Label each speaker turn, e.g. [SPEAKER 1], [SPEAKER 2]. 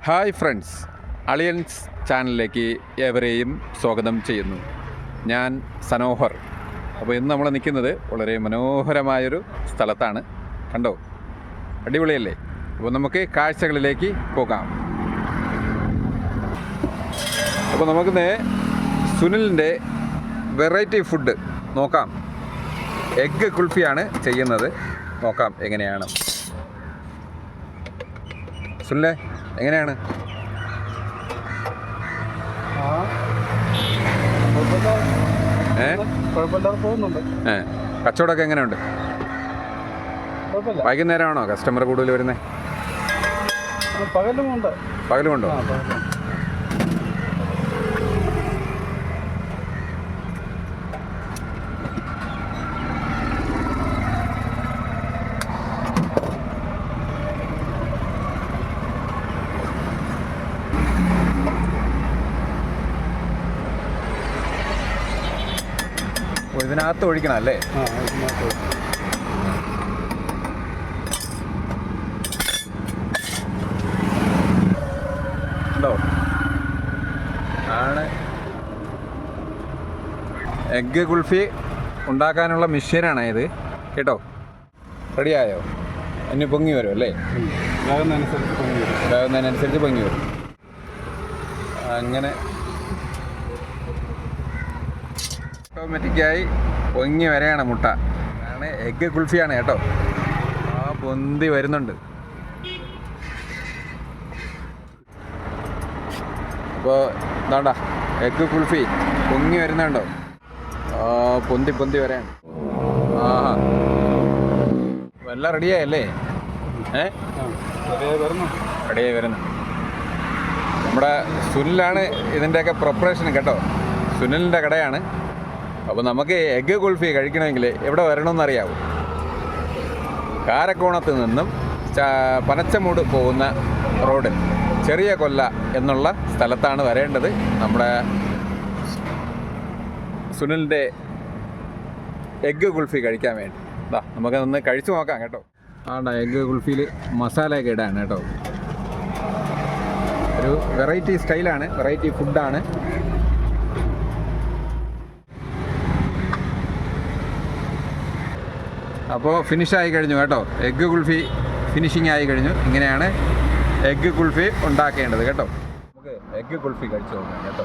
[SPEAKER 1] Hi friends, Aliyans ചാനലിലേക്ക് ഏവരെയും സ്വാഗതം ചെയ്യുന്നു. ഞാൻ സനോഹർ. അപ്പോൾ ഇന്ന് നമ്മൾ നിൽക്കുന്നത് വളരെ മനോഹരമായൊരു സ്ഥലത്താണ്. കണ്ടോ, അടിപൊളിയല്ലേ? അപ്പോൾ നമുക്ക് കാഴ്ചകളിലേക്ക് പോകാം. അപ്പോൾ നമുക്കിന്ന് സുനിലിൻ്റെ വെറൈറ്റി ഫുഡ് നോക്കാം. എഗ്ഗ് കുൽഫിയാണ് ചെയ്യുന്നത്. നോക്കാം എങ്ങനെയാണ്. സുനിലെ, എങ്ങനെയാണ്? കച്ചവടമൊക്കെ എങ്ങനെയുണ്ട്? വൈകുന്നേരമാണോ കസ്റ്റമർ കൂടുതൽ വരുന്നത്? പകലുമുണ്ടോ? ഇതിനകത്ത് ഒഴിക്കണം അല്ലേ? ഉണ്ടോ? ആണ് എഗ്ഗ് കുൽഫി ഉണ്ടാക്കാനുള്ള മെഷീനാണ് ഇത് കേട്ടോ. റെഡിയായോ? ഇനി പൊങ്ങി വരും അല്ലേ? വേകുന്നതിനനുസരിച്ച് പൊങ്ങി വരും. അങ്ങനെ ഓട്ടോമാറ്റിക്കായി പൊങ്ങി വരെയാണ് മുട്ട. ആണ് എഗ്ഗ് കുൽഫിയാണ് കേട്ടോ. പൊന്തി വരുന്നുണ്ട്. അപ്പോൾ എന്താണ്ടാ എഗ്ഗ് കുൽഫി പൊങ്ങി വരുന്നുണ്ടോ? പൊന്തി വരെയാണ്. എല്ലാം റെഡിയായല്ലേ? റെഡിയായി വരുന്നു. നമ്മുടെ സുനിലാണ് ഇതിൻ്റെയൊക്കെ പ്രിപ്പറേഷൻ കേട്ടോ. സുനിലിൻ്റെ കടയാണ്. അപ്പോൾ നമുക്ക് എഗ്ഗ് കുൽഫി കഴിക്കണമെങ്കിൽ എവിടെ വരണമെന്നറിയാവൂ. കാരക്കോണത്ത് നിന്നും പനച്ചമൂട് പോകുന്ന റോഡിൽ ചെറിയ കൊല്ല എന്നുള്ള സ്ഥലത്താണ് വരേണ്ടത്. നമ്മുടെ സുനിലിൻ്റെ എഗ്ഗ് കുൽഫി കഴിക്കാൻ വേണ്ടി നമുക്ക് ഒന്ന് കഴിച്ചു നോക്കാം കേട്ടോ. എഗ്ഗ് കുൽഫിയിൽ മസാലയൊക്കെ ഇടാണ് കേട്ടോ. ഒരു വെറൈറ്റി സ്റ്റൈലാണ്, വെറൈറ്റി ഫുഡാണ്. അപ്പോൾ ഫിനിഷായി കഴിഞ്ഞു കേട്ടോ. എഗ്ഗ് കുൽഫി ഫിനിഷിംഗ് ആയി കഴിഞ്ഞു. ഇങ്ങനെയാണ് എഗ്ഗ് കുൽഫി ഉണ്ടാക്കേണ്ടത് കേട്ടോ. നമുക്ക് എഗ്ഗ് കുൽഫി കഴിച്ചു നോക്കാം കേട്ടോ.